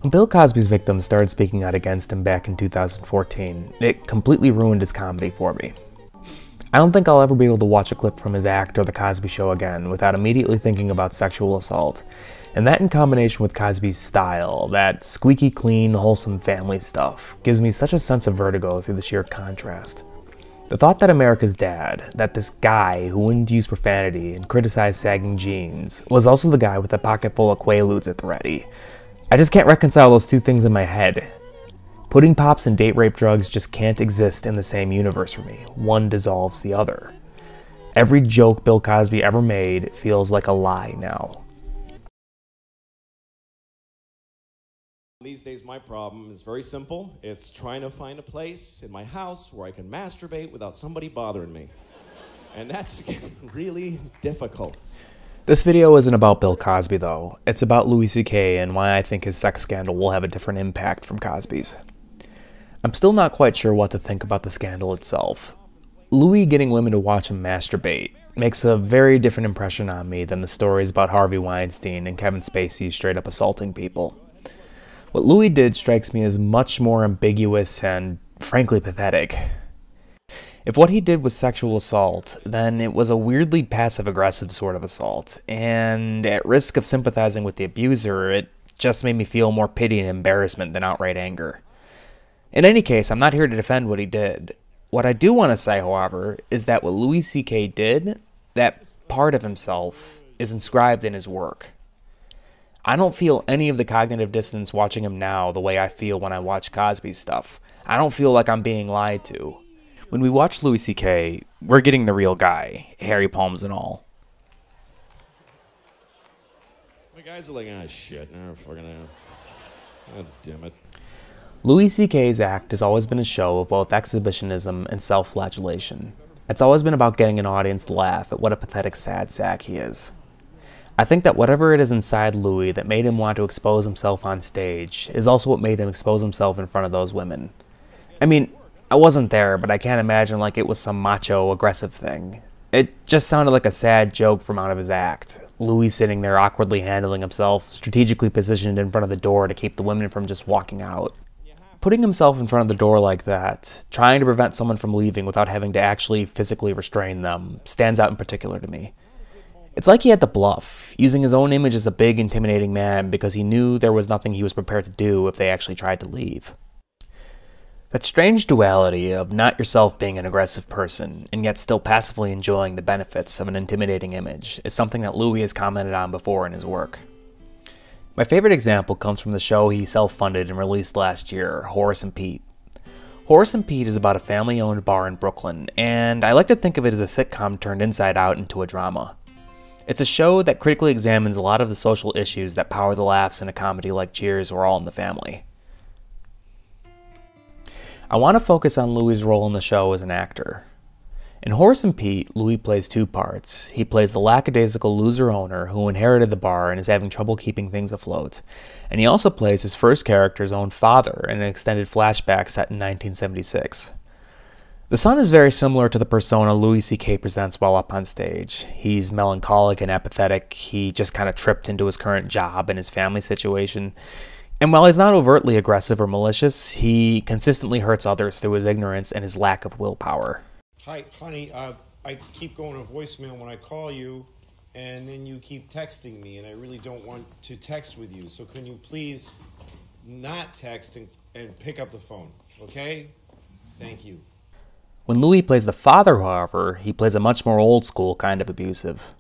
When Bill Cosby's victims started speaking out against him back in 2014, it completely ruined his comedy for me. I don't think I'll ever be able to watch a clip from his act or The Cosby Show again without immediately thinking about sexual assault, and that in combination with Cosby's style, that squeaky clean, wholesome family stuff, gives me such a sense of vertigo through the sheer contrast. The thought that America's dad, that this guy who wouldn't use profanity and criticize sagging jeans, was also the guy with a pocket full of Quaaludes at the ready. I just can't reconcile those two things in my head. Pudding pops and date rape drugs just can't exist in the same universe for me. One dissolves the other. Every joke Bill Cosby ever made feels like a lie now. These days my problem is very simple. It's trying to find a place in my house where I can masturbate without somebody bothering me. And that's really difficult. This video isn't about Bill Cosby though. It's about Louis C.K. and why I think his sex scandal will have a different impact from Cosby's. I'm still not quite sure what to think about the scandal itself. Louis getting women to watch him masturbate makes a very different impression on me than the stories about Harvey Weinstein and Kevin Spacey straight up assaulting people. What Louis did strikes me as much more ambiguous and, frankly, pathetic. If what he did was sexual assault, then it was a weirdly passive-aggressive sort of assault, and at risk of sympathizing with the abuser, it just made me feel more pity and embarrassment than outright anger. In any case, I'm not here to defend what he did. What I do want to say, however, is that what Louis C.K. did, that part of himself, is inscribed in his work. I don't feel any of the cognitive dissonance watching him now the way I feel when I watch Cosby's stuff. I don't feel like I'm being lied to. When we watch Louis C.K., we're getting the real guy, hairy palms and all. The guys are like, ah, shit, no, fucking, God damn it. Louis C.K.'s act has always been a show of both exhibitionism and self-flagellation. It's always been about getting an audience to laugh at what a pathetic sad sack he is. I think that whatever it is inside Louis that made him want to expose himself on stage is also what made him expose himself in front of those women. I mean, I wasn't there, but I can't imagine like it was some macho, aggressive thing. It just sounded like a sad joke from out of his act. Louis sitting there awkwardly handling himself, strategically positioned in front of the door to keep the women from just walking out. Putting himself in front of the door like that, trying to prevent someone from leaving without having to actually physically restrain them, stands out in particular to me. It's like he had to bluff, using his own image as a big, intimidating man because he knew there was nothing he was prepared to do if they actually tried to leave. That strange duality of not yourself being an aggressive person, and yet still passively enjoying the benefits of an intimidating image, is something that Louis has commented on before in his work. My favorite example comes from the show he self-funded and released last year, Horace and Pete. Horace and Pete is about a family-owned bar in Brooklyn, and I like to think of it as a sitcom turned inside out into a drama. It's a show that critically examines a lot of the social issues that power the laughs in a comedy like Cheers or All in the Family. I want to focus on Louis' role in the show as an actor. In Horace and Pete, Louis plays two parts. He plays the lackadaisical loser owner who inherited the bar and is having trouble keeping things afloat. And he also plays his first character's own father in an extended flashback set in 1976. The son is very similar to the persona Louis C.K. presents while up on stage. He's melancholic and apathetic. He just kind of tripped into his current job and his family situation. And while he's not overtly aggressive or malicious, he consistently hurts others through his ignorance and his lack of willpower. Hi, honey, I keep going to voicemail when I call you, and then you keep texting me, and I really don't want to text with you. So can you please not text and pick up the phone, okay? Thank you. When Louis plays the father, however, he plays a much more old-school kind of abusive.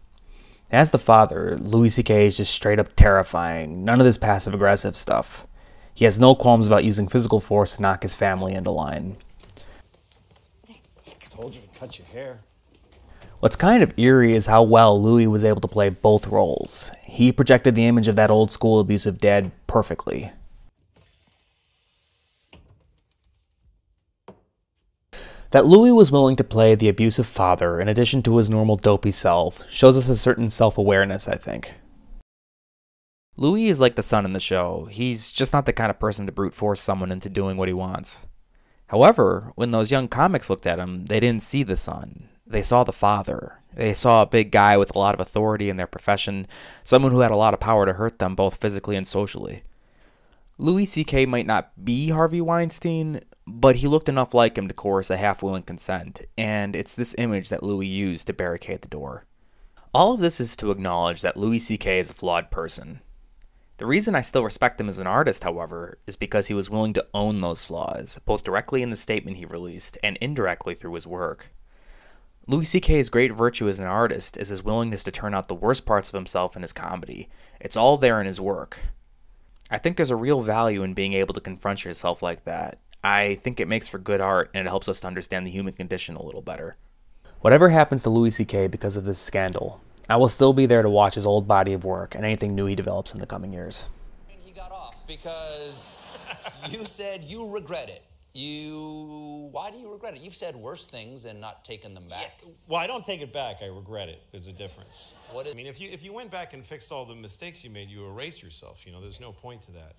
As the father, Louis C.K. is just straight up terrifying, none of this passive-aggressive stuff. He has no qualms about using physical force to knock his family into line. I told you to cut your hair. What's kind of eerie is how well Louis was able to play both roles. He projected the image of that old-school abusive dad perfectly. That Louis was willing to play the abusive father in addition to his normal dopey self shows us a certain self-awareness, I think. Louis is like the son in the show. He's just not the kind of person to brute force someone into doing what he wants. However, when those young comics looked at him, they didn't see the son. They saw the father. They saw a big guy with a lot of authority in their profession, someone who had a lot of power to hurt them both physically and socially. Louis C.K. might not be Harvey Weinstein, but he looked enough like him to coerce a half-willing consent, and it's this image that Louis used to barricade the door. All of this is to acknowledge that Louis C.K. is a flawed person. The reason I still respect him as an artist, however, is because he was willing to own those flaws, both directly in the statement he released and indirectly through his work. Louis C.K.'s great virtue as an artist is his willingness to turn out the worst parts of himself in his comedy. It's all there in his work. I think there's a real value in being able to confront yourself like that. I think it makes for good art, and it helps us to understand the human condition a little better. Whatever happens to Louis C.K. because of this scandal, I will still be there to watch his old body of work and anything new he develops in the coming years. He got off because you said you regret it. Why do you regret it? You've said worse things and not taken them back. Yeah, well, I don't take it back. I regret it. There's a difference. What is- I mean, if you went back and fixed all the mistakes you made, you erase yourself. You know, there's no point to that.